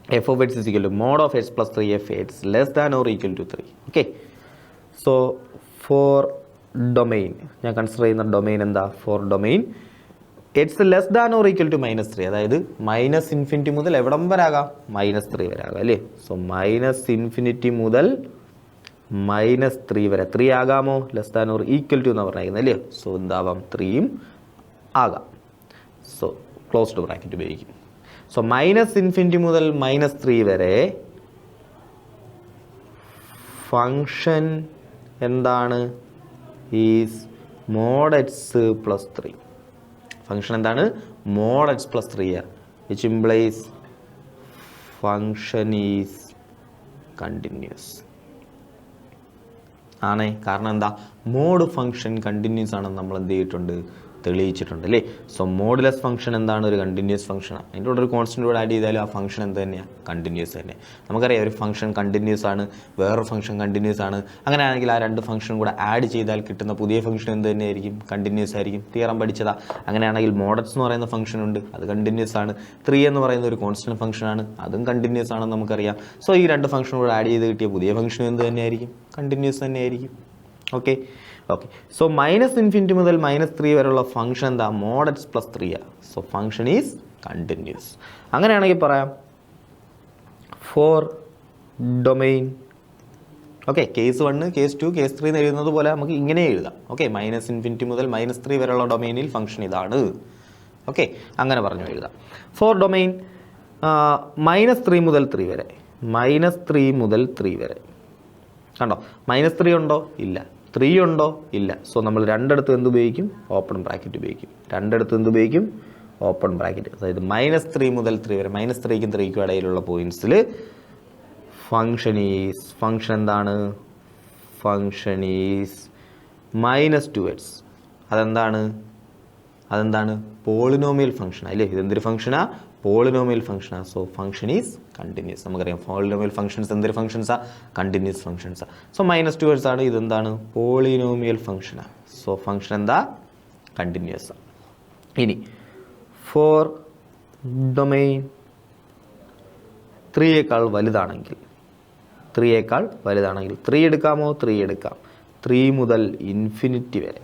f of x is equal to mod of x plus 3 f x less than or equal to 3. Okay. So for domain, ഞാൻ consider ചെയ്യുന്ന domain എന്താ? For domain x less than or equal to -3, അതായത് -∞ മുതൽ എവിടം വരെ ആകാം? -3 വരെ ആകാം അല്ലേ? സോ -∞ മുതൽ -3 വരെ. 3 ആകാമോ? Less than or equal to എന്ന് പറഞ്ഞിരിക്കുന്നത് അല്ലേ? സോ എന്താവാം? 3യും ആകാം. സോ ക്ലോസ്ഡ് ബ്രാക്കറ്റ് ഉപയോഗിക്കും. സോ -∞ മുതൽ -3 വരെ ഫങ്ഷൻ എന്താണ്? Is mod x plus 3. Function എന്താണ്? mod x plus 3, which implies function is continuous. ആണേ, കാരണം എന്താ? മോഡ് ഫംഗ്ഷൻ കണ്ടിന്യൂസ് ആണെന്ന് നമ്മൾ എന്ത് ചെയ്തിട്ടുണ്ട്? തെളിയിച്ചിട്ടുണ്ട് അല്ലേ? സോ മോഡുലസ് ഫംഗ്ഷൻ എന്താണ്? ഒരു കണ്ടിന്യൂസ് ഫംഗ്ഷനാണ്. അതിൻ്റെ കൂടെ ഒരു കോൺസ്റ്റൻ്റ് കൂടെ ആഡ് ചെയ്താലും ആ ഫംഗ്ഷൻ എന്ത് തന്നെയാണ്? കണ്ടിന്യൂസ് തന്നെ. നമുക്കറിയാം ഒരു ഫംഗ്ഷൻ കണ്ടിന്യൂസ് ആണ്, വേറൊരു ഫംഗ്ഷൻ കണ്ടിന്യൂസ് ആണ്. അങ്ങനെയാണെങ്കിൽ ആ രണ്ട് ഫംഗ്ഷനും കൂടെ ആഡ് ചെയ്താൽ കിട്ടുന്ന പുതിയ ഫംഗ്ഷൻ എന്ത് തന്നെയായിരിക്കും? കണ്ടിന്യൂസ് ആയിരിക്കും. തിയറം പഠിച്ചതാ. അങ്ങനെയാണെങ്കിൽ മോഡക്സ് എന്ന് പറയുന്ന ഫംഗ്ഷൻ ഉണ്ട്, അത് കണ്ടിന്യൂസ് ആണ്. 3 എന്ന് പറയുന്ന ഒരു കോൺസ്റ്റന്റ് ഫംഗ്ഷനാണ്, അതും കണ്ടിന്യൂസ് ആണെന്ന് നമുക്കറിയാം. സോ ഈ രണ്ട് ഫംഗ്ഷനും കൂടെ ആഡ് ചെയ്ത് കിട്ടിയ പുതിയ ഫംഗ്ഷൻ എന്ത് തന്നെയായിരിക്കും? കണ്ടിന്യൂസ് തന്നെയായിരിക്കും. ഓക്കെ. സോ -∞ മുതൽ -3 വരെയുള്ള ഫംഗ്ഷൻ എന്താ? mod x plus 3. So function is continuous. അങ്ങനെയാണെങ്കിൽ പറയാം for domain. Okay, case 1, case 2, case 3 എന്ന് എഴുതുന്നത് പോലെ നമുക്ക് ഇങ്ങനെ എഴുതാം. ഓക്കെ, -∞ മുതൽ -3 വരെയുള്ള ഡൊമെയിനിൽ ഫംഗ്ഷൻ ഇതാണ്. ഓക്കെ, അങ്ങനെ പറഞ്ഞു എഴുതാം. ഫോർ ഡൊമെയിൻ -3 മുതൽ 3 വരെ. -3 മുതൽ 3 വരെ കണ്ടോ? -3 ഉണ്ടോ? ഇല്ല. 3 ഉണ്ടോ? ഇല്ല. സോ നമ്മൾ രണ്ടിടത്തും എന്ത് ഉപയോഗിക്കും? ഓപ്പൺ ബ്രാക്കറ്റ് ഉപയോഗിക്കും. രണ്ടിടത്തും എന്ത് ഉപയോഗിക്കും? Open bracket. അതായത് -3 മുതൽ 3 വരെ, -3ക്കും 3ക്കും ഇടയിലുള്ള പോയിന്റ്സിൽ ഫംഗ്ഷൻ എന്താണ്? Function is -2x. അതെന്താണ്? പോളിനോമിയൽ ഫംഗ്ഷൻ അല്ലേ? ഇതെന്തൊരു ഫംഗ്ഷനാ? പോളിനോമിയൽ ഫംഗ്ഷനാ. So function is continuous. നമുക്കറിയാം പോളിനോമിയൽ ഫംഗ്ഷൻസ് എന്തൊരു ഫംഗ്ഷൻസാ? കണ്ടിന്യൂസ് ഫംഗ്ഷൻസാ. സോ -2x ആണ്. ഇതെന്താണ്? പോളിനോമിയൽ ഫംഗ്ഷനാ. സോ ഫംഗ്ഷൻ എന്താ? കണ്ടിന്യൂസ്. ഇനി ഫോർ ഡൊമെയിൻ 3യേക്കാൾ വലുതാണെങ്കിൽ 3 എടുക്കാമോ? 3 എടുക്കാം. 3 മുതൽ ഇൻഫിനിറ്റി വരെ.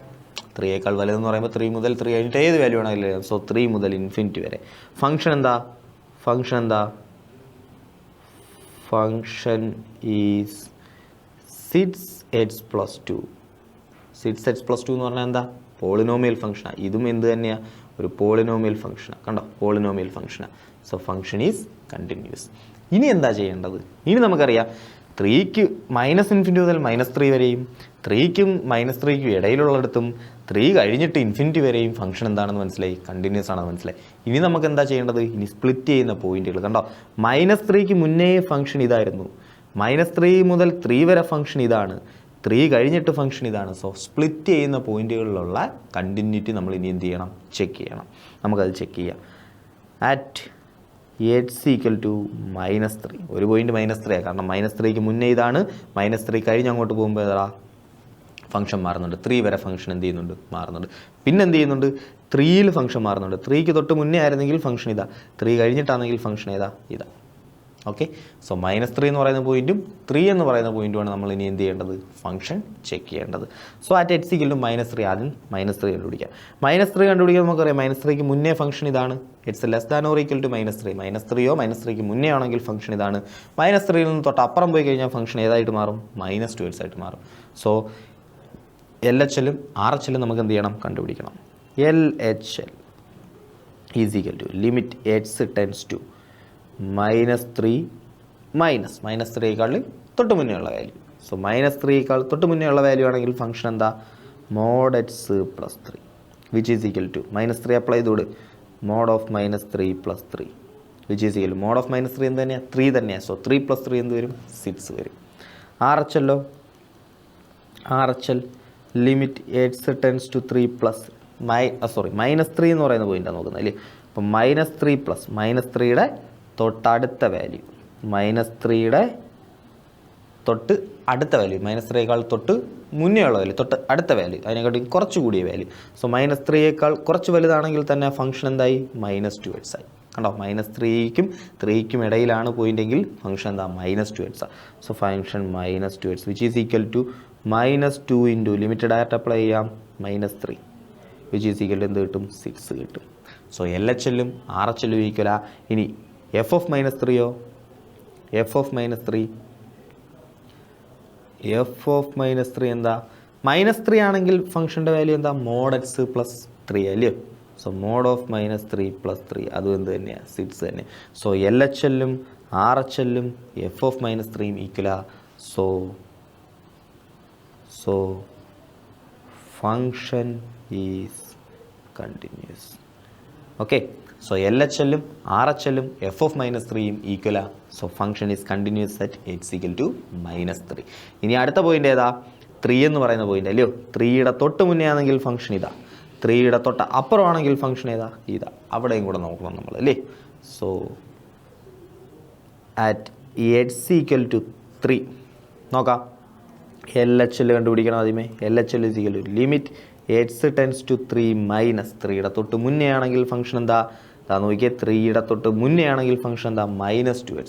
3യേക്കാൾ വലുതെന്ന് പറയുമ്പോൾ 3 മുതൽ 3 കഴിഞ്ഞിട്ട് ഏത് വാല്യൂ ആണെങ്കിലും എഴുതാം. സോ 3 മുതൽ ഇൻഫിനിറ്റി വരെ. ഫംഗ്ഷൻ എന്താ? Function is 6x plus 2. 6x plus 2 എന്ന് പറഞ്ഞാൽ എന്താ? പോളിനോമിയൽ ഫംഗ്ഷനാണ്. ഇതും എന്ത് തന്നെയാണ്? ഒരു പോളിനോമിയൽ ഫംഗ്ഷനാണ്. കണ്ടോ? പോളിനോമിയൽ ഫംഗ്ഷനാണ്. So function is continuous. ഇനി എന്താ ചെയ്യേണ്ടത്? ഇനി നമുക്കറിയാം 3ക്ക് -∞ മുതൽ -3 വരെയും 3ക്കും -3ക്കും ഇടയിലുള്ളിടത്തും 3 കഴിഞ്ഞിട്ട് ഇൻഫിനിറ്റി വരെയും ഫംഗ്ഷൻ എന്താണെന്ന് മനസ്സിലായി? കണ്ടിന്യൂസ് ആണെന്ന് മനസ്സിലായി. ഇനി നമുക്ക് എന്താ ചെയ്യേണ്ടത്? ഇനി സ്പ്ലിറ്റ് ചെയ്യുന്ന പോയിന്റുകൾ കണ്ടോ? -3ക്ക് മുന്നേ ഫംഗ്ഷൻ ഇതായിരുന്നു. -3 മുതൽ 3 വരെ ഫംഗ്ഷൻ ഇതാണ്. 3 കഴിഞ്ഞിട്ട് ഫംഗ്ഷൻ ഇതാണ്. സോ സ്പ്ലിറ്റ് ചെയ്യുന്ന പോയിന്റുകളിലുള്ള കണ്ടിന്യൂറ്റി നമ്മൾ ഇനി എന്ത് ചെയ്യണം? ചെക്ക് ചെയ്യണം. നമുക്കത് ചെക്ക് ചെയ്യാം. At x equal to -3. ഒരു പോയിന്റ് -3 കാരണം -3ക്ക് മുന്നേ ഇതാണ്. -3 കഴിഞ്ഞ് അങ്ങോട്ട് പോകുമ്പോൾ ഏതാ? ഫംഗ്ഷൻ മാറുന്നുണ്ട്. 3 വരെ ഫംഗ്ഷൻ എന്ത് ചെയ്യുന്നുണ്ട്? മാറുന്നുണ്ട്. പിന്നെ എന്ത് ചെയ്യുന്നുണ്ട്? 3യിൽ ഫംഗ്ഷൻ മാറുന്നുണ്ട്. 3ക്ക് തൊട്ട് മുന്നേ ആയിരുന്നെങ്കിൽ ഫംഗ്ഷൻ ഇതാ. 3 കഴിഞ്ഞിട്ടാണെങ്കിൽ ഫംഗ്ഷൻ ഇതാ. ഓക്കെ. സോ -3 എന്ന് പറയുന്ന പോയിന്റും 3 എന്ന് പറയുന്ന പോയിന്റുമാണ് നമ്മൾ ഇനി എന്ത് ചെയ്യേണ്ടത്? ഫംഗ്ഷൻ ചെക്ക് ചെയ്യേണ്ടത്. So at x equal to -3 ആദ്യം -3 കണ്ടുപിടിക്കാം. -3 കണ്ടുപിടിക്കാൻ നമുക്കറിയാം -3ക്ക് മുന്നേ ഫംഗ്ഷൻ ഇതാണ്. It's less than or equal to -3. -3യോ -3ക്ക് മുന്നേ ആണെങ്കിൽ ഫംഗ്ഷൻ ഇതാണ്. -3യിൽ നിന്ന് തൊട്ട് അപ്പുറം പോയി കഴിഞ്ഞാൽ ഫംഗ്ഷൻ ഏതായിട്ട് മാറും? -2x ആയിട്ട് മാറും. സോ LHLും RHLും നമുക്ക് എന്ത് ചെയ്യണം? കണ്ടുപിടിക്കണം. LHL is equal to limit x tends to -3 -3യേക്കാൾ തൊട്ട് മുന്നേ ഉള്ള വാല്യൂ. സോ -3യേക്കാൾ തൊട്ട് മുന്നേ ഉള്ള വാല്യൂ ആണെങ്കിൽ ഫംഗ്ഷൻ എന്താ? mod x plus 3 which is equal to -3 apply ചെയ്തോട് mod of -3 plus 3 which is equal mod of -3 എന്ത് തന്നെയാണ്? 3 തന്നെയാണ്. സോ 3 plus 3 എന്ത് വരും? 6 വരും. RHLോ RHL limit x tends to 3 plus -3 എന്ന് പറയുന്ന പോയിന്റാണ് നോക്കുന്നത് അല്ലേ? അപ്പം -3 പ്ലസ് -3യുടെ തൊട്ടടുത്ത വാല്യൂ, -3യുടെ തൊട്ട് അടുത്ത വാല്യൂ, -3യേക്കാൾ തൊട്ട് മുന്നേ ഉള്ള വാല്യൂ, തൊട്ട് അടുത്ത വാല്യൂ, അതിനെക്കാട്ടും കുറച്ച് കൂടിയ വാല്യൂ. സോ -3യേക്കാൾ കുറച്ച് വലുതാണെങ്കിൽ തന്നെ ഫംഗ്ഷൻ എന്തായി? -2x ആയി. കണ്ടോ -3ക്കും ഇടയിലാണ് പോയിൻ്റെങ്കിൽ ഫംഗ്ഷൻ എന്താ -2x. So function -2x which is equal to -2 into limit direct apply ചെയ്യാം -3 വിച്ച് ഈസ് ഈക്വൽ ടു എന്ത് കിട്ടും 6 കിട്ടും. സോ LHLും RHLും ഈക്വലാ. ഇനി f ഓഫ് -3യോ f ഓഫ് -3 എന്താ -3 ആണെങ്കിൽ ഫംഗ്ഷൻ്റെ വാല്യൂ എന്താ mod x പ്ലസ് 3 അല്ലയോ. സോ മോഡ് ഓഫ് -3 പ്ലസ് 3 അതും എന്ത് തന്നെയാണ് 6 തന്നെ. സോ LHLും RHLും f ഓഫ് -3യും ഈക്വലാ. So function is continuous. Okay, so LHLും RHLും f ഓഫ് -3യും ഈക്വലാ. So function is continuous at x equal to -3. ഇനി അടുത്ത പോയിന്റ് ഏതാ 3 എന്ന് പറയുന്ന പോയിന്റ് അല്ലയോ. 3യുടെ തൊട്ട് മുന്നേ ആണെങ്കിൽ ഫംഗ്ഷൻ ഇതാ, 3യുടെ തൊട്ട് അപ്പുറമാണെങ്കിൽ ഫംഗ്ഷൻ ഏതാ ഇതാ. അവിടെയും കൂടെ നോക്കണം നമ്മൾ അല്ലേ. So at x equal to 3 നോക്കാം. LHL കണ്ടുപിടിക്കണം ആദ്യമേ. LHL is equal to limit x tends to 3 -3യുടെ തൊട്ട് മുന്നേ ആണെങ്കിൽ ഫംഗ്ഷൻ എന്താ നോക്കിയേ. 3യുടെ തൊട്ട് മുന്നേ ആണെങ്കിൽ ഫംഗ്ഷൻ എന്താ -2x.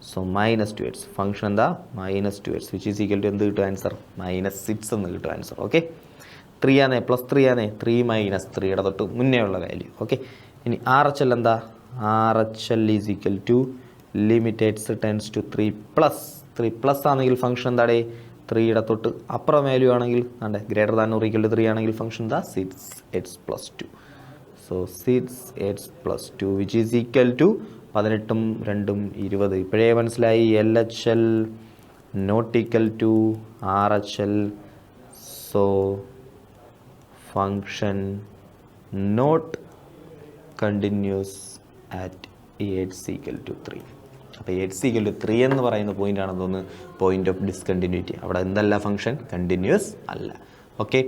സോ -2x ഫംഗ്ഷൻ എന്താ -2x which is equal to എന്ത് കിട്ടും ആൻസർ -6 എന്ന് കിട്ടും ആൻസർ. ഓക്കെ, 3 ആണേ പ്ലസ് 3 ആണേ 3 - 3യുടെ തൊട്ട് മുന്നേ ഉള്ള വാല്യൂ. ഓക്കെ, ഇനി RHL എന്താ RHL is equal to limit x tends to 3 plus ആണെങ്കിൽ ഫംഗ്ഷൻ എന്താടേ 3യുടെ തൊട്ട് അപ്പുറം വാല്യൂ ആണെങ്കിൽ greater than or equal to 3 ആണെങ്കിൽ ഫംഗ്ഷൻ എന്താ 6x plus 2. So 6x plus 2 which is equal to 18 2 20. ഇപ്പോഴേ മനസ്സിലായി LHL not equal to RHL. So function not continuous at x equal to 3. അപ്പോൾ x ഈക്വൽ ടു 3 എന്ന് പറയുന്ന point ആണെന്ന് തോന്നുന്നു point of discontinuity. അവിടെ എന്തല്ല ഫംഗ്ഷൻ കണ്ടിന്യൂസ് അല്ല. Okay,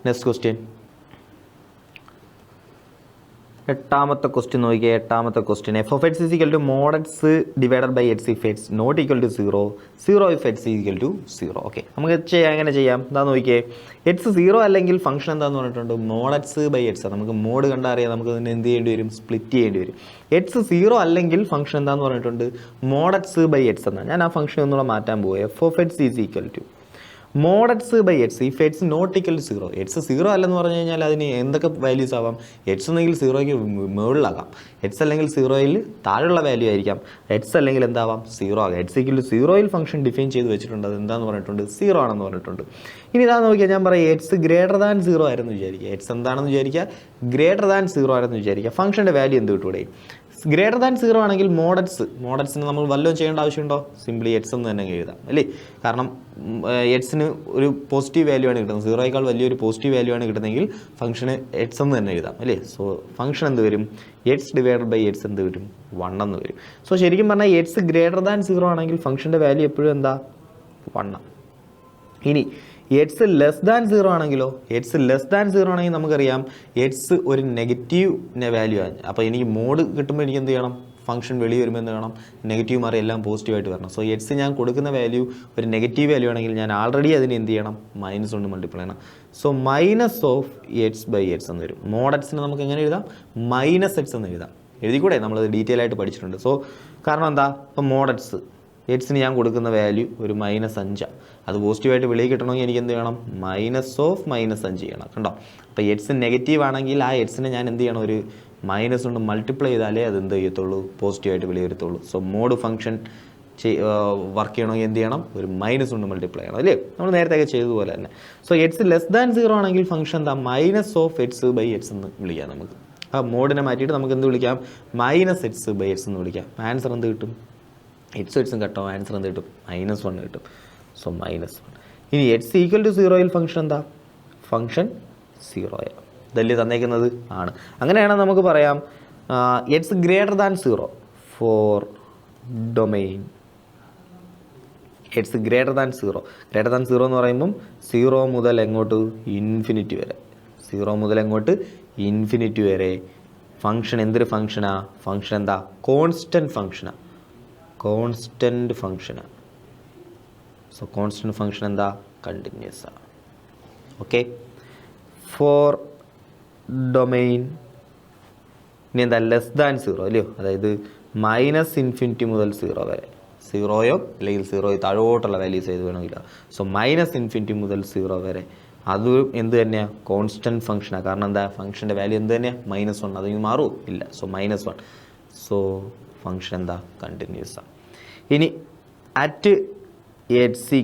next question. എട്ടാമത്തെ ക്വസ്റ്റ്യൻ നോക്കിയാൽ എട്ടാമത്തെ question f of x is equal to mod x divided by x if x not equal to 0 if x is equal to 0. Okay, നമുക്ക് എങ്ങനെ ചെയ്യാം എന്താ നോക്കിയേ. x 0 അല്ലെങ്കിൽ ഫംഗ്ഷൻ എന്താന്ന് പറഞ്ഞിട്ടുണ്ട് mod x by x. നമുക്ക് മോഡ് കണ്ടറിയാം, നമുക്ക് ഇതിനെ എന്ത് ചെയ്യേണ്ടി വരും സ്പ്ലിറ്റ് ചെയ്യേണ്ടി വരും. x 0 അല്ലെങ്കിൽ ഫംഗ്ഷൻ എന്താന്ന് പറഞ്ഞിട്ടുണ്ട് mod x by x എന്നാണ്. ഞാൻ ആ ഫംഗ്ഷൻ ഒന്നുകൂടെ മാറ്റാൻ പോകും. f of x is equal to mod x by x if x not equal to 0. x 0 അല്ലെന്ന് പറഞ്ഞു കഴിഞ്ഞാൽ അതിന് എന്തൊക്കെ വാല്യൂസ് ആവാം. x എന്നെങ്കിൽ 0ക്ക് മുകളിലാകാം, x അല്ലെങ്കിൽ 0യിൽ താഴെയുള്ള വാല്യൂ ആയിരിക്കാം, x അല്ലെങ്കിൽ എന്താവാം 0 ആകാം. x equal to 0യിൽ ഫംഗ്ഷൻ ഡിഫൈൻ ചെയ്ത് വെച്ചിട്ടുണ്ട്. അത് എന്താണെന്ന് പറഞ്ഞിട്ടുണ്ട് 0 ആണെന്ന് പറഞ്ഞിട്ടുണ്ട്. ഇനി ഇതാ നോക്കിയാൽ ഞാൻ പറയാം x ഗ്രേറ്റർ ദാൻ 0 ആയിരുന്നു വിചാരിക്കുക. x എന്താണെന്ന് വിചാരിക്കുക ഗ്രേറ്റർ ദാൻ 0 ആയിരുന്നു വിചാരിക്കുക. ഫംഗ്ഷൻ്റെ വാല്യൂ എന്ത് കിട്ടും ഇവിടെ. ഗ്രേറ്റർ ദാൻ 0 ആണെങ്കിൽ മോഡക്സിന് നമ്മൾ വല്ലതും ചെയ്യേണ്ട ആവശ്യമുണ്ടോ. സിംപ്ലി എക്സ് എന്ന് തന്നെ എഴുതാം അല്ലേ. കാരണം എക്സിന് ഒരു പോസിറ്റീവ് വാല്യൂ ആണ് കിട്ടുന്നത്, 0യേക്കാൾ വലിയൊരു പോസിറ്റീവ് വാല്യൂ ആണ് കിട്ടുന്നതെങ്കിൽ ഫംഗ്ഷന് എക്സ് എന്ന് തന്നെ എഴുതാം അല്ലേ. സോ ഫംഗ്ഷൻ എന്ത് വരും എക്സ് ഡിവൈഡഡ് ബൈ എക്സ് എന്ത് വരും 1 എന്ന് വരും. സോ ശരിക്കും പറഞ്ഞാൽ എക്സ് ഗ്രേറ്റർ ദാൻ 0 ആണെങ്കിൽ ഫംഗ്ഷൻ്റെ വാല്യൂ എപ്പോഴും എന്താ 1. ഇനി എക്സ് ലെസ് ദാൻ 0 ആണെങ്കിലോ, എക്സ് ലെസ് ദാൻ 0 ആണെങ്കിൽ നമുക്കറിയാം എക്സ് ഒരു നെഗറ്റീവ് വാല്യൂ ആണ്. അപ്പോൾ എനിക്ക് മോഡ് കിട്ടുമ്പോൾ എനിക്ക് എന്ത് ചെയ്യണം ഫംഗ്ഷൻ വെളി വരുമ്പോൾ എന്ത് വേണം നെഗറ്റീവ് മാറി എല്ലാം പോസിറ്റീവായിട്ട് വരണം. സോ എക്സ് ഞാൻ കൊടുക്കുന്ന വാല്യൂ ഒരു നെഗറ്റീവ് വാല്യൂ ആണെങ്കിൽ ഞാൻ ആൾറെഡി അതിന് എന്ത് ചെയ്യണം മൈനസ് കൊണ്ട് മൾട്ടിപ്ലൈ ചെയ്യണം. So minus of x by x എന്ന് വരും. മോഡ് എക്സിന് നമുക്ക് എങ്ങനെ എഴുതാം മൈനസ് എക്സ് എന്ന് എഴുതാം. എഴുതിക്കൂടെ, നമ്മളത് ഡീറ്റെയിൽ ആയിട്ട് പഠിച്ചിട്ടുണ്ട്. സോ കാരണം എന്താ ഇപ്പം മോഡ് എക്സിന് ഞാൻ കൊടുക്കുന്ന വാല്യൂ ഒരു -5. അത് പോസിറ്റീവായിട്ട് വെളിയിൽ കിട്ടണമെങ്കിൽ എനിക്ക് എന്ത് ചെയ്യണം മൈനസ് ഓഫ് -5 ചെയ്യണം. കണ്ടോ, അപ്പോൾ എക്സ് നെഗറ്റീവ് ആണെങ്കിൽ ആ എക്സിനെ ഞാൻ എന്ത് ചെയ്യണം ഒരു മൈനസ് കൊണ്ട് മൾട്ടിപ്ലൈ ചെയ്താലേ അത് എന്ത് ചെയ്യത്തുള്ളൂ പോസിറ്റീവായിട്ട് വെളിയിൽ വരത്തുള്ളൂ. സോ മോഡ് ഫംഗ്ഷൻ വർക്ക് ചെയ്യണമെങ്കിൽ എന്ത് ചെയ്യണം ഒരു മൈനസ് കൊണ്ട് മൾട്ടിപ്ലൈ ചെയ്യണം അല്ലേ, നമ്മൾ നേരത്തെ ചെയ്തതുപോലെ തന്നെ. സോ എക്സ് ലെസ് ദാൻ 0 ആണെങ്കിൽ ഫംഗ്ഷൻ എന്താ minus of x by x എന്ന് വിളിക്കാം. നമുക്ക് ആ മോഡിനെ മാറ്റിയിട്ട് നമുക്ക് എന്ത് വിളിക്കാം മൈനസ് എക്സ് ബൈ എക്സ് എന്ന് വിളിക്കാം. ആൻസർ എന്ത് കിട്ടും എക്സും കട്ടോ, ആൻസർ എന്ത് കിട്ടും -1 കിട്ടും. സോ -1. ഇനി എക്സ് ഈക്വൽ ടു 0യിൽ ഫംഗ്ഷൻ എന്താ ഫംഗ്ഷൻ 0 ഇതല്ലേ തന്നേക്കുന്നത് ആണ്. അങ്ങനെയാണെങ്കിൽ നമുക്ക് പറയാം x greater than 0 for domain x greater than 0. Greater than 0 എന്ന് പറയുമ്പം 0 മുതൽ എങ്ങോട്ട് ഇൻഫിനിറ്റി വരെ, 0 മുതൽ എങ്ങോട്ട് ഇൻഫിനിറ്റി വരെ ഫംഗ്ഷൻ എന്തൊരു ഫംഗ്ഷനാ ഫംഗ്ഷൻ എന്താ കോൺസ്റ്റൻറ്റ് ഫംഗ്ഷനാണ്. കോൺസ്റ്റൻറ്റ് ഫംഗ്ഷനാണ്. സോ കോൺസ്റ്റൻറ്റ് ഫംഗ്ഷൻ എന്താ കണ്ടിന്യൂസ് ആണ്. ഓക്കെ, ഫോർ ഡൊമെയിൻ ഇനി എന്താ ലെസ് ദാൻ സീറോ അല്ലയോ, അതായത് -∞ മുതൽ 0 വരെ, സീറോയോ അല്ലെങ്കിൽ സീറോയോ താഴോട്ടുള്ള വാല്യൂസ് ഏത് വേണമെങ്കില്ല. സോ -∞ മുതൽ 0 വരെ അത് എന്ത് തന്നെയാണ്, കോൺസ്റ്റൻറ്റ് ഫംഗ്ഷനാണ്. കാരണം എന്താ, ഫംഗ്ഷൻ്റെ വാല്യൂ എന്ത് തന്നെയാണ്, -1. അത് മാറൂ ഇല്ല. സോ -1. സോ ഫംഗ്ഷൻ എന്താ, കണ്ടിന്യൂസ് ആണ്. ഇനി അറ്റ് x =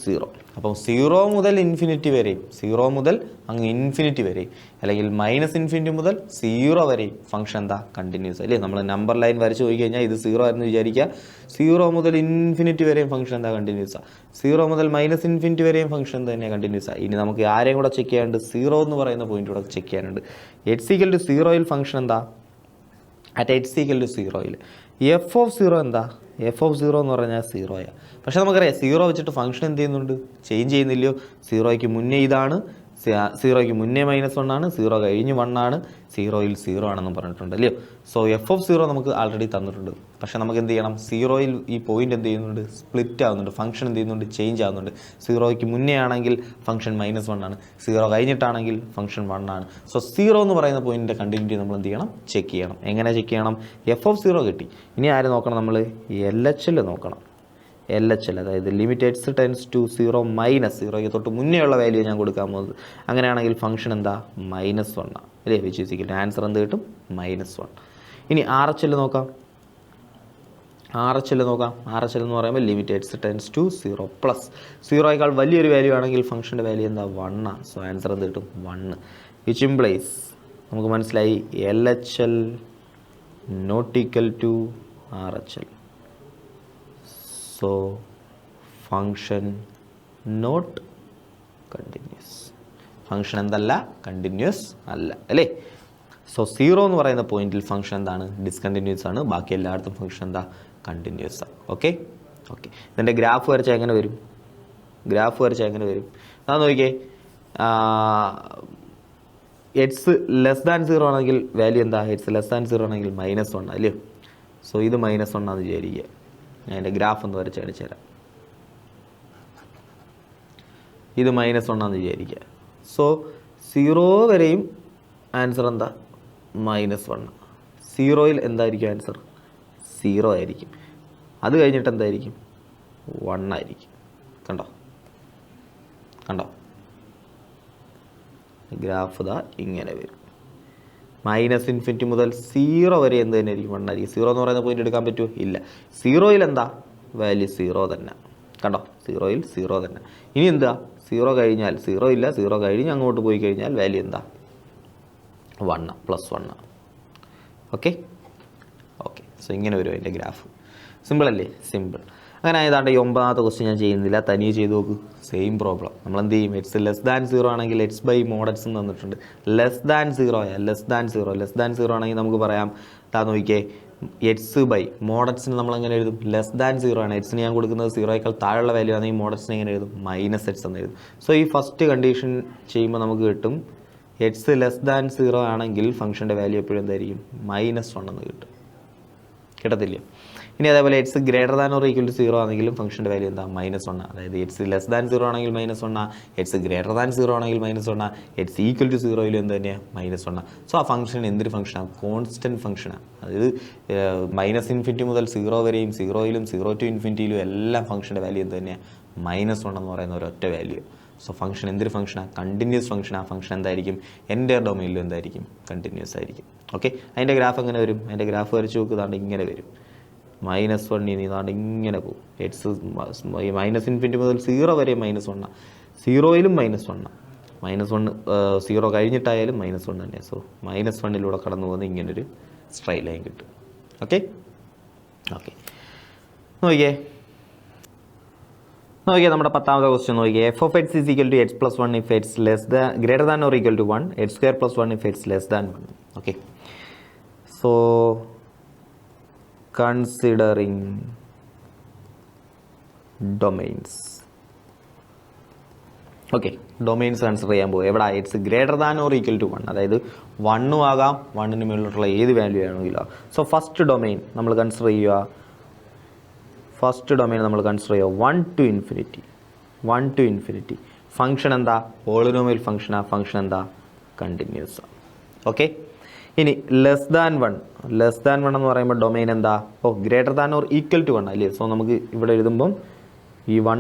0, അപ്പം 0 മുതൽ ഇൻഫിനിറ്റി വരെയും, 0 മുതൽ അങ്ങ് ഇൻഫിനിറ്റി വരെയും, അല്ലെങ്കിൽ -∞ മുതൽ 0 വരെയും ഫംഗ്ഷൻ എന്താ, കണ്ടിന്യൂസ് അല്ലേ. നമ്മൾ നമ്പർ ലൈൻ വരച്ച് പോയി കഴിഞ്ഞാൽ ഇത് 0 ആയിരുന്നു വിചാരിക്കുക, 0 മുതൽ ഇൻഫിനിറ്റി വരെയും ഫംഗ്ഷൻ എന്താ, കണ്ടിന്യൂസാണ്. 0 മുതൽ -∞ വരെയും ഫംഗ്ഷൻ തന്നെ കണ്ടിന്യൂസാണ്. ഇനി നമുക്ക് ആരെയും കൂടെ ചെക്ക് ചെയ്യാനുണ്ട്, 0 എന്ന് പറയുന്ന പോയിന്റ് കൂടെ ചെക്ക് ചെയ്യാനുണ്ട്. x = 0 ഫംഗ്ഷൻ എന്താ, അറ്റ് x = 0 f(0) എന്താ, f(0) എന്ന് പറഞ്ഞാൽ 0 പക്ഷെ നമുക്കറിയാം 0 വെച്ചിട്ട് ഫംഗ്ഷൻ എന്ത് ചെയ്യുന്നുണ്ട്, ചേഞ്ച് ചെയ്യുന്നില്ലയോ. 0ക്ക് മുന്നേ ഇതാണ്, 0ക്ക് മുന്നേ -1 ആണ്, 0 കഴിഞ്ഞ് 1 ആണ്, 0ൽ 0 ആണെന്ന് പറഞ്ഞിട്ടുണ്ട് അല്ലയോ. സോ f(0) നമുക്ക് ആൾറെഡി തന്നിട്ടുണ്ട്. പക്ഷെ നമുക്ക് എന്ത് ചെയ്യണം, 0ൽ ഈ പോയിന്റ് എന്ത് ചെയ്യുന്നുണ്ട്, സ്പ്ലിറ്റ് ആവുന്നുണ്ട്, ഫംഗ്ഷൻ എന്ത് ചെയ്യുന്നുണ്ട്, ചേഞ്ച് ആവുന്നുണ്ട്. 0ക്ക് മുന്നേ ആണെങ്കിൽ ഫംഗ്ഷൻ -1 ആണ്, 0 കഴിഞ്ഞിട്ടാണെങ്കിൽ ഫംഗ്ഷൻ 1 ആണ്. സോ 0 എന്ന് പറയുന്ന പോയിന്റിൻ്റെ കണ്ടിന്യൂറ്റി നമ്മൾ എന്ത് ചെയ്യണം, ചെക്ക് ചെയ്യണം. എങ്ങനെ ചെക്ക് ചെയ്യണം, f(0) കിട്ടി. ഇനി ആര് നോക്കണം, നമ്മൾ LHL നോക്കണം. LHL, അതായത് ലിമിറ്റ് x → 0 -0ക്ക് തൊട്ട് മുന്നേ ഉള്ള വാല്യൂ ഞാൻ കൊടുക്കാൻ പോകുന്നത്. അങ്ങനെയാണെങ്കിൽ ഫംഗ്ഷൻ എന്താ, -1 അല്ലേ, which is equal to answer എന്ത് കിട്ടും, -1. ഇനി RHL നോക്കാം. RHL എന്ന് പറയുമ്പോൾ ലിമിറ്റ് x → 0 പ്ലസ് 0യേക്കാൾ വലിയൊരു വാല്യൂ ആണെങ്കിൽ ഫംഗ്ഷൻ്റെ വാല്യൂ എന്താ, 1 ആണ്. സോ ആൻസർ എന്ത് കിട്ടും, 1, വിച്ച് ഇംപ്ലൈസ് നമുക്ക് മനസ്സിലായി LHL not equal to RHL. So function not continuous, function എന്തല്ല, കണ്ടിന്യൂസ് അല്ല അല്ലേ. സോ 0 എന്ന് പറയുന്ന പോയിന്റിൽ ഫംഗ്ഷൻ എന്താണ്, ഡിസ്കണ്ടിന്യൂസ് ആണ്. ബാക്കി എല്ലായിടത്തും ഫംഗ്ഷൻ എന്താ, കണ്ടിന്യൂസ് ആണ്. ഓക്കെ. ഇതിൻ്റെ ഗ്രാഫ് വരച്ചാൽ എങ്ങനെ വരും, അതാ നോക്കിയേ. x<0 ആണെങ്കിൽ വാല്യൂ എന്താ, x<0 ആണെങ്കിൽ -1 അല്ലയോ. സോ ഇത് -1 ആണെന്ന് വിചാരിക്കുക. ഞാൻ എൻ്റെ ഗ്രാഫ് ഒന്ന് വരച്ച് കാണിച്ചു തരാം. ഇത് -1 ആണെന്ന് വിചാരിക്കുക. സോ 0 വരെയും ആൻസർ എന്താ, -1. 0ൽ എന്തായിരിക്കും ആൻസർ, 0 ആയിരിക്കും. അത് കഴിഞ്ഞിട്ട് എന്തായിരിക്കും, 1 ആയിരിക്കും. കണ്ടോ ഗ്രാഫ് ഇതാ ഇങ്ങനെ വരും. -∞ മുതൽ 0 വരെ എന്ത് തന്നെ ആയിരിക്കും, 1 ആയിരിക്കും. 0 എന്ന് പറയുന്ന പോയിന്റ് എടുക്കാൻ പറ്റുമോ, ഇല്ല. 0ൽ എന്താ വാല്യൂ, 0 തന്നെ. കണ്ടോ, 0ൽ 0 തന്നെ. ഇനി എന്താ, 0 കഴിഞ്ഞാൽ 0 ഇല്ല, 0 കഴിഞ്ഞ് അങ്ങോട്ട് പോയി കഴിഞ്ഞാൽ വാല്യൂ എന്താ, 1 +1. ഓക്കെ. സോ ഇങ്ങനെ വരും അതിൻ്റെ ഗ്രാഫ്. സിമ്പിൾ അല്ലേ, സിമ്പിൾ. അങ്ങനെ ആയതാണ്ട് ഈ 9ാമത്തെ ക്വസ്റ്റ്യൻ ഞാൻ ചെയ്യുന്നില്ല, തനിയെ ചെയ്ത് നോക്ക്. Same problem. നമ്മൾ എന്ത് ചെയ്യും, x<0 ആണെങ്കിൽ x/mod x എന്ന് തന്നിട്ടുണ്ട്. <0 ആണെങ്കിൽ നമുക്ക് പറയാം, നോക്കിയേ, x/mod x നമ്മൾ എങ്ങനെ എഴുതും, <0 ആണ്. x ഞാൻ കൊടുക്കുന്നത് 0യേക്കാൾ താഴെയുള്ള വാല്യൂ ആണെങ്കിൽ mod x എങ്ങനെ എഴുതും, -x എന്ന് എഴുതും. സോ ഈ ഫസ്റ്റ് കണ്ടീഷൻ ചെയ്യുമ്പോൾ നമുക്ക് കിട്ടും, x<0 ആണെങ്കിൽ ഫംഗ്ഷൻ്റെ വാല്യൂ എപ്പോഴും എന്തായിരിക്കും, -1 എന്ന് കിട്ടും. കിട്ടത്തില്ല. ഇനി അതേപോലെ x > or = 0 ആണെങ്കിലും ഫംഗ്ഷൻ്റെ വാല്യൂ എന്താ, -1. അതായത് x<0 ആണെങ്കിൽ -1, x <0 ആണെങ്കിൽ -1, x = 0 എന്ത് തന്നെയാണ്, -1. സോ ആ ഫംഗ്ഷൻ എന്തൊരു ഫംഗ്ഷനാണ്, കോൺസ്റ്റൻറ്റ് ഫംഗ്ഷനാണ്. അതായത് -∞ മുതൽ 0 വരെയും, 0ലും 0 to ∞ എല്ലാം ഫംഗ്ഷൻ്റെ വാല്യൂ എന്ത് തന്നെയാണ്, -1 എന്ന് പറയുന്ന ഒരൊറ്റ വാല്യൂ. സോ ഫംഗ്ഷൻ എന്തൊരു ഫംഗ്ഷനാണ്, കണ്ടിന്യൂസ് ഫംഗ്ഷൻ. ആ ഫംഗ്ഷൻ എന്തായിരിക്കും, എൻ്റെ ഡൊമൈനിലും എന്തായിരിക്കും, കണ്ടിന്യൂസ് ആയിരിക്കും. ഓക്കെ. അതിൻ്റെ ഗ്രാഫ് എങ്ങനെ വരും, അതിൻ്റെ ഗ്രാഫ് വരച്ച് നോക്കുതാണ്ട് ഇങ്ങനെ വരും. -1 ഇനി ഇതാണ്ട് ഇങ്ങനെ പോകും. -∞ മുതൽ 0 വരെ -1, 0യിലും -1, -1 0 കഴിഞ്ഞിട്ടായാലും -1 തന്നെ. സോ -1 കടന്നു പോകുന്ന ഇങ്ങനൊരു സ്ട്രൈറ്റ് ലൈൻ കിട്ടും. ഓക്കെ. നോക്കിയേ നമ്മുടെ 10ാമത്തെ ക്വസ്റ്റ്യൻ നോക്കിയേ. f(x) = x + 1 if x greater than or equal to 1, x² + 1 if x less than 1. Okay. So considering domains. Okay, domains consider ചെയ്യാൻ പോകും. എവിടെ, x > or = 1, അതായത് 1 ആകാം, 1ന് മുകളിലുള്ള ഏത് വാല്യൂ ആണെങ്കിലോ. സോ ഫസ്റ്റ് ഡൊമൈൻ നമ്മൾ കൺസിഡർ ചെയ്യുക, 1 to ∞. ഫംഗ്ഷൻ എന്താ, പോളിനോമിയൽ ഫംഗ്ഷനാ, ഫംഗ്ഷൻ എന്താ, കണ്ടിന്യൂസ്. ഓക്കെ. ഇനി ലെസ് ദാൻ വൺ എന്ന് പറയുമ്പോൾ ഡൊമൈൻ എന്താ? Greater than or equal to one അല്ലേ? സോ നമുക്ക് ഇവിടെ എഴുതുമ്പം ഈ വൺ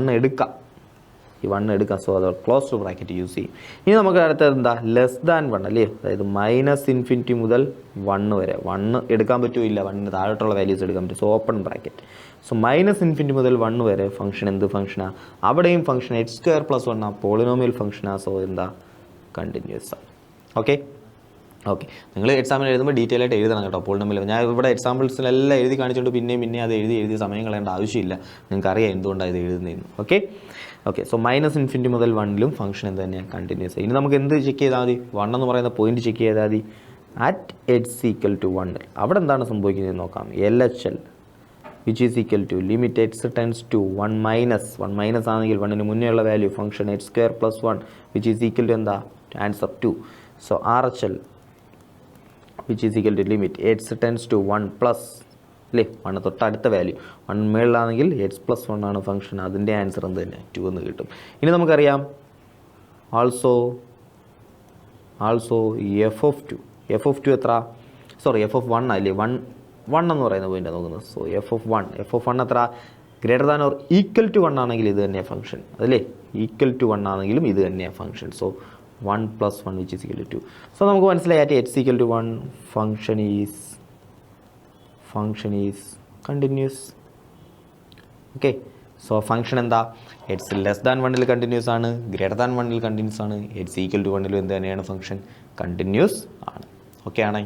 എടുക്കാം, സോ അത് ക്ലോസ് ടു ബ്രാക്കറ്റ് യൂസ് ചെയ്യും. ഇനി നമുക്ക് അടുത്തത് എന്താ? ലെസ് ദാൻ വൺ അല്ലേ? അതായത് -∞ മുതൽ 1 വരെ. 1 എടുക്കാൻ പറ്റുമില്ല, 1ന് താഴോട്ടുള്ള വാല്യൂസ് എടുക്കാൻ പറ്റും. So open bracket. സോ -∞ മുതൽ 1 വരെ ഫംഗ്ഷൻ എന്ത് ഫംഗ്ഷനാണ്? അവിടെയും ഫംഗ്ഷൻ h²+1 പോളിനോമിയൽ ഫംഗ്ഷനാണ്. സോ എന്താ? കണ്ടിന്യൂസ് ആണ്. ഓക്കെ, നിങ്ങൾ എക്സാമിന് എഴുതുമ്പോൾ ഡീറ്റെയിൽ ആയിട്ട് എഴുതണം കേട്ടോ. പോളിനോമിയൽ ഞാൻ ഇവിടെ എക്സാമ്പിൾസിലെല്ലാം എഴുതി കാണിച്ചുകൊണ്ട് പിന്നെ അത് എഴുതി സമയം കളയേണ്ട ആവശ്യമില്ല. നിങ്ങൾക്ക് അറിയാം എന്തുകൊണ്ടാണ് ഇത് എഴുതുന്നതെന്ന്. ഓക്കെ, സോ -∞ മുതൽ 1ലും ഫംഗ്ഷൻ എന്ത് തന്നെയാണ്? കണ്ടിന്യൂസ്. ഇനി നമുക്ക് എന്ത് ചെക്ക് ചെയ്താൽ മതി? 1 എന്ന് പറയുന്ന പോയിന്റ് ചെക്ക് ചെയ്താൽ മതി. അറ്റ് h=1 അവിടെ എന്താണ് സംഭവിക്കുന്നത് നോക്കാം. LHL which is equal to limit x tends to 1 minus ആണെങ്കിൽ 1ന് മുന്നേ ഉള്ള value function h²+1 which is equal to എന്താ? Answer 2. So RHL which is equal to limit x tends to 1 plus അല്ലേ? 1 തൊട്ടടുത്ത വാല്യൂ 1 മേളിലാണെങ്കിൽ h+1 ആണ് function. അതിൻ്റെ answer എന്ത് തന്നെ? 2 എന്ന് കിട്ടും. ഇനി നമുക്കറിയാം ആൾസോ f of 2 എത്ര? f of 1 അല്ലേ? 1 എന്ന് പറയുന്ന പോയിൻ്റാണ് നോക്കുന്നത്. സോ f of 1 എത്ര? Greater than or equal to 1 ആണെങ്കിൽ ഇത് തന്നെയാണ് ഫംഗ്ഷൻ അതല്ലേ? ഈക്വൽ ടു 1 ആണെങ്കിലും ഇത് തന്നെയാണ് function. So 1 + 1 which is equal to 2. So നമുക്ക് മനസ്സിലായി at h=1 function is continuous. Okay, so function എന്താ? h<1 കണ്ടിന്യൂസ് ആണ്, >1 കണ്ടിന്യൂസ് ആണ്, h=1 എന്ത് തന്നെയാണ് ഫംഗ്ഷൻ? കണ്ടിന്യൂസ് ആണ്. ഓക്കെ ആണേ?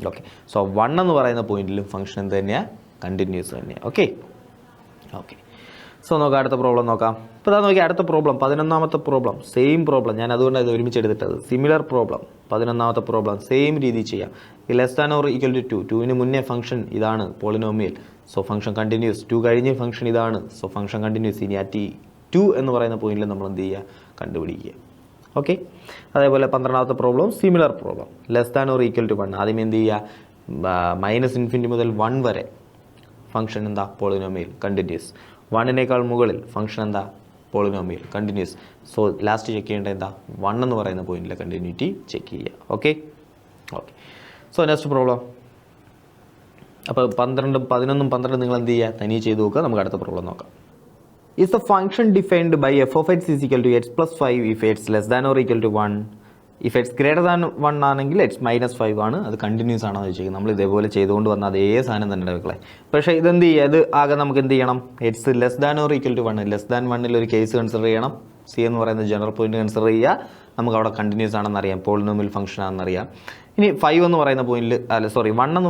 ഓക്കെ, സോ 1 എന്ന് പറയുന്ന പോയിന്റിലും ഫംഗ്ഷൻ എന്ത് തന്നെയാണ്? കണ്ടിന്യൂസ് തന്നെയാണ്. ഓക്കെ, സോ നമുക്ക് അടുത്ത പ്രോബ്ലം നോക്കാം. ഇപ്പോൾ ഇതാ നോക്കി അടുത്ത പ്രോബ്ലം 11ാമത്തെ പ്രോബ്ലം. സെയിം പ്രോബ്ലം, ഞാൻ അതുകൊണ്ടാണ് ഇത് ഒരുമിച്ച് എടുത്തിട്ടത്. സിമിലർ പ്രോബ്ലം 11ാമത്തെ പ്രോബ്ലം സെയിം രീതി ചെയ്യാം. <2 2ന് മുന്നേ ഫംഗ്ഷൻ ഇതാണ് പോളിനോമിയൽ. So function continuous. 2 കഴിഞ്ഞ് ഫംഗ്ഷൻ ഇതാണ്. So function continuous. ഇനി അറ്റ് 2 എന്ന് പറയുന്ന പോയിന്റിൽ നമ്മൾ എന്ത് ചെയ്യുക? കണ്ടുപിടിക്കുക. ഓക്കെ, അതേപോലെ 12ാമത്തെ പ്രോബ്ലം സിമിലർ പ്രോബ്ലം. <1 ആദ്യം എന്ത് ചെയ്യുക? -∞ മുതൽ 1 വരെ ഫംഗ്ഷൻ എന്താ? Polynomial continuous. 1നേക്കാൾ മുകളിൽ ഫംഗ്ഷൻ എന്താ? Polynomial continuous. So last check ചെയ്യേണ്ടത് എന്താ? 1 എന്ന് പറയുന്ന പോയിന്റിലെ കണ്ടിന്യൂറ്റി ചെക്ക് ചെയ്യുക. Okay, so next problem. അപ്പോൾ 12, 11, 12 നിങ്ങൾ എന്ത് ചെയ്യുക? തനിയെ ചെയ്ത് നോക്കുക. നമുക്ക് അടുത്ത പ്രോബ്ലം നോക്കാം. Is the function defined by f of x is equal to x+5 if x less than or equal to 1? If x greater than 1 ആണെങ്കിൽ x-5 ആണ്. അത് കണ്ടിന്യൂസ് ആണോ എന്ന് ചോദിക്കുന്നത്. നമ്മൾ ഇതേപോലെ ചെയ്തുകൊണ്ട് വന്ന അതേ സാധനം തന്നെ മക്കളെ. പക്ഷേ ഇതെന്ത് ചെയ്യുക? ഇത് ആകെ നമുക്ക് എന്ത് ചെയ്യണം? x less than or equal to 1 <1 ഒരു കേസ് കൺസിഡർ ചെയ്യണം. C എന്ന് പറയുന്ന ജനറൽ പോയിന്റ് കൺസിഡർ ചെയ്യുക. നമുക്ക് അവിടെ കണ്ടിന്യൂസ് ആണെന്ന് അറിയാം, പോളിനോമിയൽ ഫംഗ്ഷൻ ആണെന്ന് അറിയാം. ഇനി 1 എന്ന്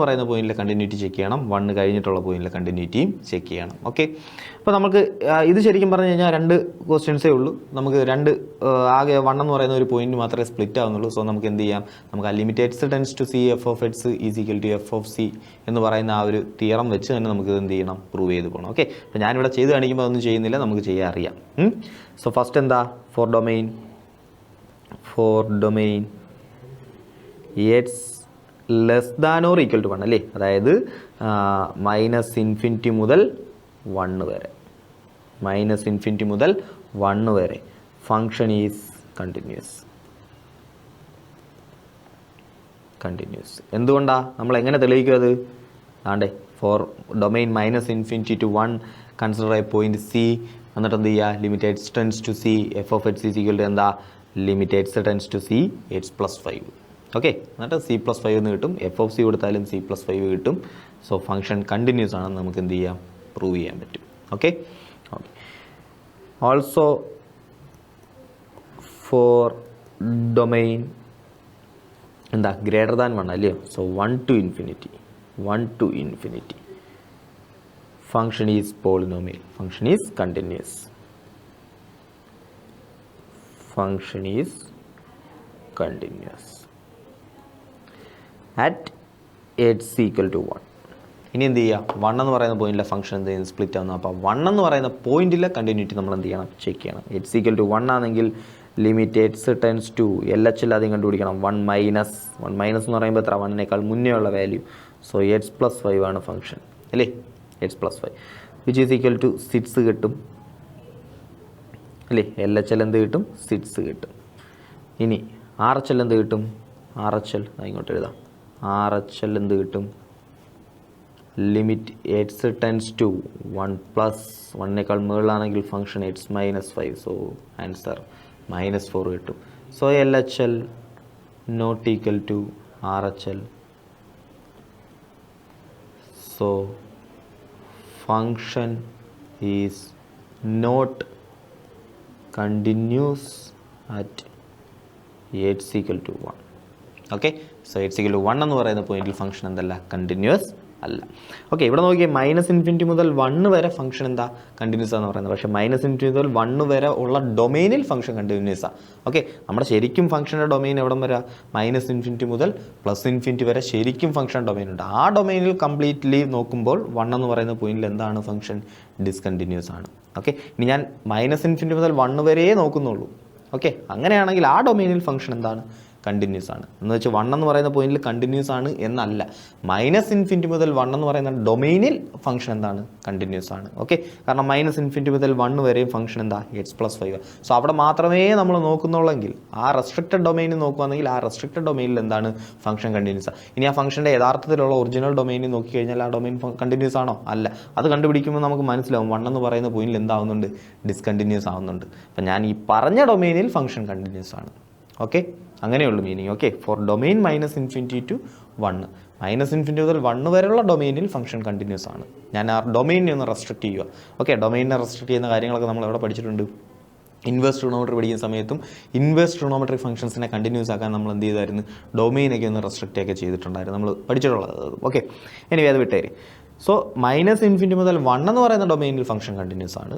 പറയുന്ന പോയിന്റിൽ കണ്ടിന്യൂറ്റി ചെക്ക് ചെയ്യണം. 1 കഴിഞ്ഞിട്ടുള്ള പോയിന്റിൽ കണ്ടിന്യൂറ്റിയും ചെക്ക് ചെയ്യണം. ഓക്കെ, അപ്പോൾ നമുക്ക് ഇത് ശരിക്കും പറഞ്ഞു കഴിഞ്ഞാൽ 2 ക്വസ്റ്റ്യൻസേ ഉള്ളൂ. നമുക്ക് ആകെ 1 എന്ന് പറയുന്ന ഒരു പോയിന്റ് മാത്രമേ സ്പ്ലിറ്റ് ആവുന്നുള്ളൂ. സോ നമുക്ക് എന്ത് ചെയ്യാം? നമുക്ക് ആ limit x tends to c f of x is equal to f of c എന്ന് പറയുന്ന ആ ഒരു തിയറം വെച്ച് തന്നെ നമുക്ക് എന്ത് ചെയ്യണം? പ്രൂവ് ചെയ്ത് പോകണം. ഓക്കെ, അപ്പോൾ ഞാനിവിടെ ചെയ്ത് കാണിക്കുമ്പോൾ അതൊന്നും ചെയ്യുന്നില്ല, നമുക്ക് ചെയ്യാൻ അറിയാം. സോ ഫസ്റ്റ് എന്താ? For domain x < or equal to 1 അല്ലേ? അതായത് -∞ മുതൽ 1 വരെ ഫംഗ്ഷൻ ഈസ് കണ്ടിന്യൂസ്. എന്തുകൊണ്ടാണ്? നമ്മൾ എങ്ങനെ തെളിയിക്കും അത്? ആണ്ടേ ഫോർ ഡൊമെയിൻ -∞ to 1 കൺസിഡർ ആയ പോയിന്റ് C. എന്നിട്ട് എന്ത് ചെയ്യുക? Limit x tends to c f of x is equal to എന്താ? Limit x tends to c h+5. Okay, എന്നിട്ട് c+5 എന്ന് കിട്ടും. f of c കൊടുത്താലും c+5 കിട്ടും. സോ ഫംഗ്ഷൻ കണ്ടിന്യൂസ് ആണെന്ന് നമുക്ക് എന്ത് ചെയ്യാം? പ്രൂവ് ചെയ്യാൻ പറ്റും. ഓക്കെ, ഓൾസോ ഫോർ ഡൊമെയിൻ എന്താ? >1 അല്ലയോ? So 1 to infinity function is polynomial, function is continuous. at h=1. ഇനി എന്ത് ചെയ്യുക? 1 എന്ന് പറയുന്ന പോയിന്റിലെ ഫംഗ്ഷൻ എന്ത് ചെയ്യുന്നത്? സ്പ്ലിറ്റ് ആവുന്നു. അപ്പോൾ 1 എന്ന് പറയുന്ന പോയിന്റിലെ കണ്ടിന്യൂറ്റി നമ്മൾ എന്ത് ചെയ്യണം? ചെക്ക് ചെയ്യണം. h=1 ആണെങ്കിൽ limit x tends to LHL ആദ്യം കണ്ടുപിടിക്കണം. 1 മൈനസ് എന്ന് പറയുമ്പോൾ എത്ര? 1നേക്കാൾ മുന്നേ ഉള്ള വാല്യൂ. സോ h+5 ആണ് ഫംഗ്ഷൻ അല്ലേ? h+5 which is equal to 6 കിട്ടും അല്ലേ? LHL എന്ത് കിട്ടും? 6 കിട്ടും. ഇനി RHL എന്ത് കിട്ടും? RHL ഇങ്ങോട്ട് എഴുതാം. ആർ എച്ച് എൽ എന്ത് കിട്ടും? ലിമിറ്റ് എക്സ് ടെൻസ് ടു 1 + 1 മുകളിലാണെങ്കിൽ ഫംഗ്ഷൻ എക്സ് -5. സോ ആൻസർ -4 കിട്ടും. So L H L not equal to R H L. So function is not continuous at x = 1. Okay, so x = 1 എന്ന് പറയുന്ന പോയിന്റിൽ function എന്തല്ല? Continuous അല്ല. Okay, ഇവിടെ നോക്കിയാൽ -∞ മുതൽ 1 വരെ ഫംഗ്ഷൻ എന്താ? കണ്ടിന്യൂസ് ആണെന്ന് പറയുന്നത്. പക്ഷേ -∞ മുതൽ 1 വരെ ഉള്ള ഡൊമൈനിൽ ഫംഗ്ഷൻ കണ്ടിന്യൂസ് ആണ്. ഓക്കെ, നമ്മുടെ ശരിക്കും ഫംഗ്ഷൻ്റെ ഡൊമൈൻ എവിടം വരെ? -∞ മുതൽ +∞ വരെ ശരിക്കും ഫംഗ്ഷൻ ഡൊമൈൻ ഉണ്ട്. ആ ഡൊമൈനിൽ കംപ്ലീറ്റ്ലി നോക്കുമ്പോൾ 1 എന്ന് പറയുന്ന പോയിന്റിൽ എന്താണ് ഫംഗ്ഷൻ? ഡിസ്കണ്ടിന്യൂസ് ആണ്. ഓക്കെ, ഇനി ഞാൻ -∞ മുതൽ 1 വരെ നോക്കുന്നുള്ളൂ. ഓക്കെ, അങ്ങനെയാണെങ്കിൽ ആ ഡൊമൈനിൽ ഫംഗ്ഷൻ എന്താണ്? കണ്ടിന്യൂസ് ആണ്. എന്ന് വെച്ചാൽ 1 എന്ന് പറയുന്ന പോയിന്റിൽ കണ്ടിന്യൂസ് ആണ് എന്നല്ല, -∞ മുതൽ 1 എന്ന് പറയുന്ന ഡൊമൈനിൽ ഫംഗ്ഷൻ എന്താണ്? കണ്ടിന്യൂസ് ആണ്. ഓക്കെ, കാരണം -∞ മുതൽ 1 വരെയും ഫംഗ്ഷൻ എന്താ? x+5. സോ അവിടെ മാത്രമേ നമ്മൾ നോക്കുന്നുള്ളെങ്കിൽ ആ റെസ്ട്രിക്റ്റഡ് ഡൊമൈനിൽ നോക്കുകയാണെങ്കിൽ ആ റെസ്ട്രിക്റ്റഡ് ഡൊമൈനിൽ എന്താണ്? ഫംഗ്ഷൻ കണ്ടിന്യൂസ് ആണ്. ഇനി ആ ഫംഗ്ഷൻ്റെ യഥാർത്ഥത്തിലുള്ള ഒറിജിനൽ ഡൊമൈനിൽ നോക്കിക്കഴിഞ്ഞാൽ ആ ഡൊമൈൻ കണ്ടിന്യൂസ് ആണോ? അല്ല. അത് കണ്ടുപിടിക്കുമ്പോൾ നമുക്ക് മനസ്സിലാവും 1 എന്ന് പറയുന്ന പോയിന്റിൽ എന്താവുന്നുണ്ട്? ഡിസ്കണ്ടിന്യൂസ് ആവുന്നുണ്ട്. അപ്പം ഞാൻ ഈ പറഞ്ഞ ഡൊമൈനിൽ ഫംഗ്ഷൻ കണ്ടിന്യൂസ് ആണ്. ഓക്കെ, അങ്ങനെയുള്ളൂ meaning. Okay, for domain -∞ to 1, -∞ മുതൽ 1 വരെയുള്ള ഡൊമൈനിൽ ഫംഗ്ഷൻ കണ്ടിന്യൂസ് ആണ്. ഞാൻ ആ ഡൊമൈനിനെ ഒന്ന് റെസ്ട്രിക്റ്റ് ചെയ്യുക. ഓക്കെ, ഡൊമൈനിനെ റെസ്ട്രിക്റ്റ് ചെയ്യുന്ന കാര്യങ്ങളൊക്കെ നമ്മൾ എവിടെ പഠിച്ചിട്ടുണ്ട്? ഇൻവേഴ്സ് ട്രിഗണോമെട്രി പഠിക്കുന്ന സമയത്തും ഇൻവേഴ്സ് ട്രിഗണോമെട്രിക് ഫംഗ്ഷൻസിനെ കണ്ടിന്യൂസ് ആക്കാൻ നമ്മൾ എന്ത് ചെയ്തായിരുന്നു? ഡൊമൈനൊക്കെ ഒന്ന് റെസ്ട്രിക്റ്റ് ഒക്കെ ചെയ്തിട്ടുണ്ടായിരുന്നു, നമ്മൾ പഠിച്ചിട്ടുള്ളത്. ഓക്കെ, ഇനി അത് വിട്ടേര്. സോ -∞ മുതൽ 1 എന്ന് പറയുന്ന ഡൊമൈനിൽ ഫംഗ്ഷൻ കണ്ടിന്യൂസ് ആണ്.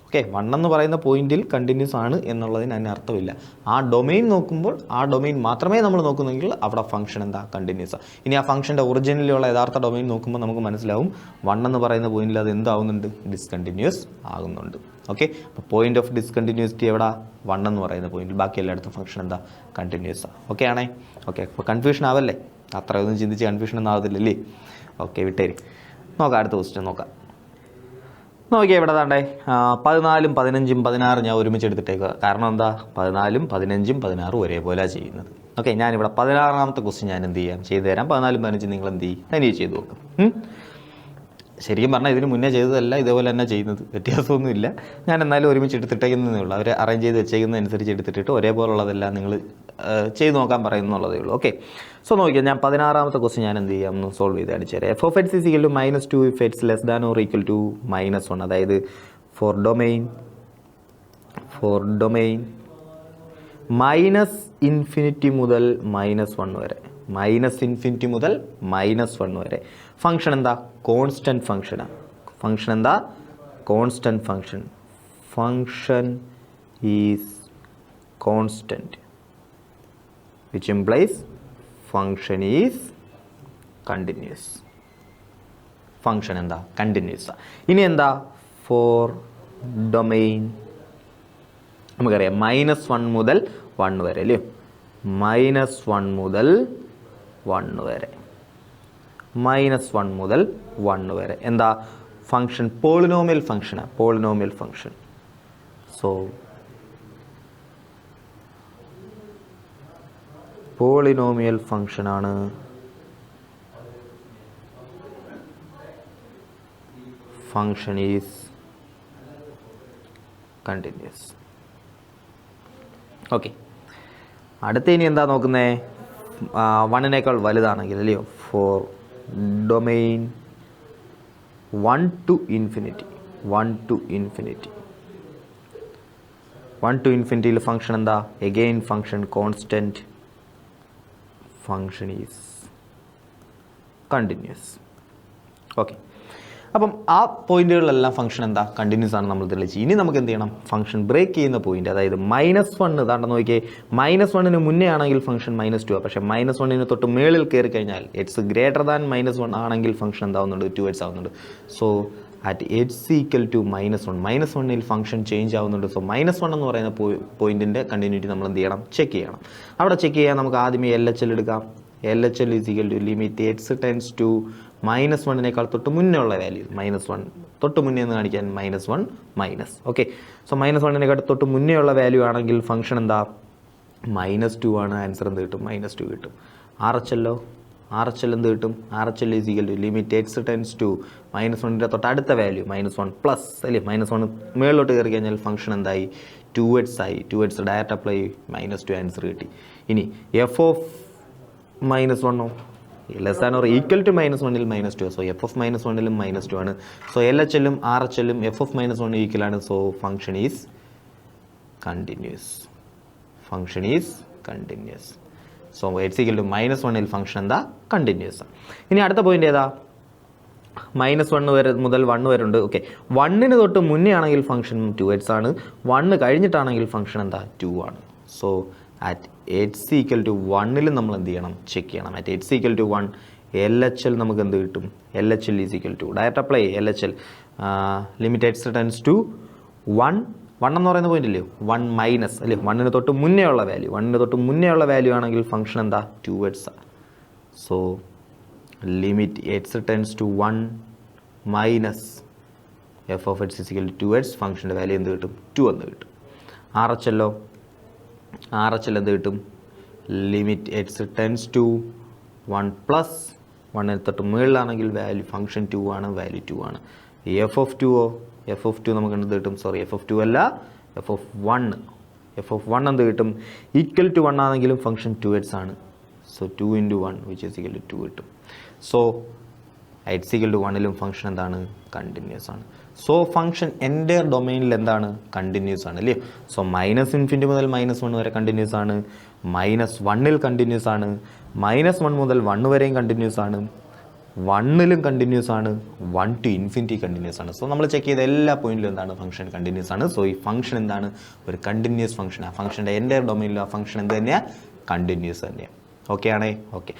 ഓക്കെ, 1 എന്ന് പറയുന്ന പോയിന്റിൽ കണ്ടിന്യൂസ് ആണ് എന്നുള്ളതിന് അതിന് അർത്ഥമില്ല. ആ ഡൊമൈൻ നോക്കുമ്പോൾ ആ ഡൊമൈൻ മാത്രമേ നമ്മൾ നോക്കുന്നെങ്കിൽ അവിടെ ഫംഗ്ഷൻ എന്താ? കണ്ടിന്യൂസ് ആണ്. ഇനി ആ ഫംഗ്ഷൻ്റെ ഒറിജിനലിലുള്ള യഥാർത്ഥ ഡൊമൈൻ നോക്കുമ്പോൾ നമുക്ക് മനസ്സിലാവും 1 എന്ന് പറയുന്ന പോയിന്റിൽ അത് എന്താവുന്നുണ്ട്? ഡിസ്കണ്ടിന്യൂസ് ആകുന്നുണ്ട്. ഓക്കെ, അപ്പോൾ പോയിന്റ് ഓഫ് ഡിസ്കണ്ടിന്യൂസിറ്റി എവിടെ? 1 എന്ന് പറയുന്ന പോയിന്റിൽ. ബാക്കി എല്ലായിടത്തും ഫംഗ്ഷൻ എന്താ? കണ്ടിന്യൂസ് ആണ്. ഓക്കെ ആണേ? ഓക്കെ, അപ്പോൾ കൺഫ്യൂഷൻ ആവല്ലേ? അത്രയൊന്നും ചിന്തിച്ച് കൺഫ്യൂഷൻ ഒന്നും ആവത്തില്ലല്ലേ? ഓക്കെ, വിട്ടേരി. നോക്കാം, അടുത്ത ക്വസ്റ്റ്യൻ നോക്കാം. നോക്കിയാൽ ഇവിടെ താണ്ടേ 14, 15, 16 ഞാൻ ഒരുമിച്ച് എടുത്തിട്ടേക്കുക. കാരണം എന്താ? 14, 15, 16 ഒരേപോലെ ചെയ്യുന്നത്. ഓക്കെ, ഞാനിവിടെ 16ാമത്തെ ക്വസ്റ്റ്യൻ ഞാൻ എന്ത് ചെയ്യാം? ചെയ്തു തരാം. 14, 15 നിങ്ങൾ എന്ത് ചെയ്യും? തനിയെ ചെയ്ത് നോക്കും. ശരിക്കും പറഞ്ഞാൽ ഇതിന് മുന്നേ ചെയ്തതല്ല, ഇതേപോലെ തന്നെ ചെയ്യുന്നത്, വ്യത്യാസമൊന്നുമില്ല. ഞാൻ എന്നാലും ഒരുമിച്ച് എടുത്തിട്ടേക്കുന്നതേ ഉള്ളൂ. അവർ അറേഞ്ച് ചെയ്ത് വെച്ചേക്കുന്നതനുസരിച്ച് എടുത്തിട്ട് ഒരേപോലുള്ളതെല്ലാം നിങ്ങൾ ചെയ്ത് നോക്കാൻ പറയുന്നുള്ളതേ ഉള്ളൂ. ഓക്കെ, സോ നോക്കിയാൽ ഞാൻ 16ാമത്തെ ക്വസ്റ്റ്യൻ ഞാൻ എന്ത് ചെയ്യാം? ഒന്ന് സോൾവ് ചെയ്ത് അടിച്ചു തരാം. f of x is equal to -2 if x less than or equal to -1. അതായത് ഫോർ ഡൊമൈൻ -∞ മുതൽ -1 വരെ, -∞ മുതൽ -1 വരെ ഫംഗ്ഷൻ എന്താ? കോൺസ്റ്റൻറ്റ് ഫംഗ്ഷനാണ്. ഫംഗ്ഷൻ എന്താ? Constant function. Function is constant, which implies function is continuous. Function എന്താ? കണ്ടിന്യൂസ്. ഇനി എന്താ? ഫോർ ഡൊമൈൻ നമുക്കറിയാം -1 മുതൽ 1 വരെ അല്ലയോ? -1 മുതൽ 1 വരെ, -1 മുതൽ 1 വരെ എന്താ? ഫംഗ്ഷൻ പോളിനോമിയൽ ഫംഗ്ഷനാണ്. Polynomial function. സോ പോളിനോമിയൽ ഫംഗ്ഷനാണ്. Function is continuous. ഓക്കെ, അടുത്ത ഇനി എന്താ നോക്കുന്നേ? 1നേക്കാൾ വലുതാണെങ്കിൽ അല്ലയോ? For domain 1 to infinity. 1 to infinity. 1 to infinity ഫംഗ്ഷൻ എന്താ? Again function constant. Function is continuous. Okay, അപ്പം ആ പോയിന്റുകളിലെല്ലാം ഫംഗ്ഷൻ എന്താ? കണ്ടിന്യൂസ് ആണ് നമ്മൾ തെളിയിച്ച്. ഇനി നമുക്ക് എന്ത് ചെയ്യണം? ഫംഗ്ഷൻ ബ്രേക്ക് ചെയ്യുന്ന പോയിന്റ്, അതായത് -1 ഇതാണ്ട് നോക്കിയേ. -1ന് മുന്നേ ആണെങ്കിൽ ഫംഗ്ഷൻ -2 ആണ്. പക്ഷേ -1ന് തൊട്ട് മേളിൽ കയറി കഴിഞ്ഞാൽ എക്സ് ഗ്രേറ്റർ ദാൻ -1 ആണെങ്കിൽ ഫംഗ്ഷൻ എന്താവുന്നുണ്ട്? 2x ആവുന്നുണ്ട്. So at x equal to -1, -1ൽ ഫംഗ്ഷൻ ചേഞ്ച് ആവുന്നുണ്ട്. സോ -1 എന്ന് പറയുന്ന പോയിന്റിൻ്റെ കണ്ടിന്യൂറ്റി നമ്മൾ എന്ത് ചെയ്യണം? ചെക്ക് ചെയ്യണം. അവിടെ ചെക്ക് ചെയ്യാൻ നമുക്ക് ആദ്യമേ LHL എടുക്കാം. LHL is equal to limit X tends to -1നേക്കാൾ തൊട്ട് മുന്നേ ഉള്ള വാല്യൂ. -1 തൊട്ട് മുന്നേ എന്ന് കാണിക്കാൻ -1 മൈനസ്. ഓക്കെ, സോ -1നേക്കാൾ തൊട്ട് മുന്നേ ഉള്ള വാല്യൂ ആണെങ്കിൽ ഫംഗ്ഷൻ എന്താ? -2 ആണ്. ആൻസർ എന്ത് കിട്ടും? -2 കിട്ടും. RHL ആർ എച്ച് എൽ എന്ത് കിട്ടും? R H L is equal to limit X tends to -1 തൊട്ട് അടുത്ത വാല്യൂ -1 പ്ലസ് അല്ലേ, -1 മേളിലോട്ട് കയറി കഴിഞ്ഞാൽ ഫംഗ്ഷൻ എന്തായി? 2x ആയി. 2x ഡയറക്റ്റ് അപ്ലൈ -2 ആൻസർ കിട്ടി. ഇനി f of -1 less than or equal to -1ൽ -2, സോ എഫ് ഓഫ് -1ലും -2 ആണ്. സോ എൽ എച്ച് എല്ലും ആർ എച്ച് എല്ലും എഫ് ഓഫ് -1 ഈക്വൽ ആണ്. So function is continuous. Function is continuous. So X equal to -1ൽ function എന്താ? കണ്ടിന്യൂസ്. ഇനി അടുത്ത പോയിന്റ് ഏതാ? -1 വരെ മുതൽ 1 വരെ ഉണ്ട്. ഓക്കെ, 1ന് തൊട്ട് മുന്നേ ആണെങ്കിൽ ഫംഗ്ഷൻ 2x ആണ്, 1 കഴിഞ്ഞിട്ടാണെങ്കിൽ ഫംഗ്ഷൻ എന്താ? 2 ആണ്. So at x equal to 1ൽ നമ്മൾ എന്ത് ചെയ്യണം? ചെക്ക് ചെയ്യണം. At x equal to 1 L H L നമുക്ക് എന്ത് കിട്ടും? L H L is equal to direct apply L H L limit X tends to 1 എന്ന് പറയുന്ന പോയിന്റ് ഇല്ലേ, 1 മൈനസ് അല്ലേ, 1ന് തൊട്ട് മുന്നേ ഉള്ള വാല്യൂ, 1ന് തൊട്ട് മുന്നേ ഉള്ള വാല്യൂ ആണെങ്കിൽ ഫംഗ്ഷൻ എന്താ? 2x. So limit X tends to 1 minus F of X is equal to 2x, ഫംഗ്ഷൻ്റെ വാല്യൂ എന്ത് കിട്ടും? 2 എന്ന് കിട്ടും. ആർ എച്ച് എല്ലോ, ആർ എച്ച് എൽ എന്ത് കിട്ടും? Limit X tends to 1 plus 1ന് തൊട്ട് മുകളിലാണെങ്കിൽ വാല്യൂ ഫംഗ്ഷൻ 2 ആണ്, വാല്യൂ 2 ആണ്. എഫ് ഓഫ് 2ഓ, എഫ് ഓഫ് 2 നമുക്ക് എന്ത് കിട്ടും? സോറി, എഫ് ഓഫ് 2 അല്ല, എഫ് ഓഫ് 1. എഫ് ഓഫ് 1 എന്ത് കിട്ടും? ഈക്വൽ ടു 1 ആണെങ്കിലും ഫംഗ്ഷൻ 2x ആണ്. So 2 × 1 which is equal to 2 കിട്ടും. സോ എക്സ് ഈക്വൽ ടു 1ലും ഫംഗ്ഷൻ എന്താണ്? കണ്ടിന്യൂസ് ആണ്. സോ ഫംഗ്ഷൻ എൻ്റെ ഡൊമൈനിൽ എന്താണ്? കണ്ടിന്യൂസ് ആണ് അല്ലേ. സോ -∞ മുതൽ -1 വരെ കണ്ടിന്യൂസ് ആണ്, -1ൽ കണ്ടിന്യൂസ് ആണ്, -1 മുതൽ 1 വരെയും കണ്ടിന്യൂസ് ആണ്, 1ലും കണ്ടിന്യൂസ് ആണ്, 1 to ∞ കണ്ടിന്യൂസ് ആണ്. സോ നമ്മൾ ചെക്ക് ചെയ്ത എല്ലാ പോയിന്റിലും എന്താണ്? ഫംഗ്ഷൻ കണ്ടിന്യൂസ് ആണ്. സോ ഈ ഫംഗ്ഷൻ എന്താണ്? ഒരു കണ്ടിന്യൂസ് ഫംഗ്ഷൻ. ആ ഫംഗ്ഷൻ്റെ എൻ്റെ ഡൊമൈനിലും ആ ഫംഗ്ഷൻ എന്ത് തന്നെയാണ്? കണ്ടിന്യൂസ് തന്നെയാണ്. ഓക്കെ ആണേ? ഓക്കെ.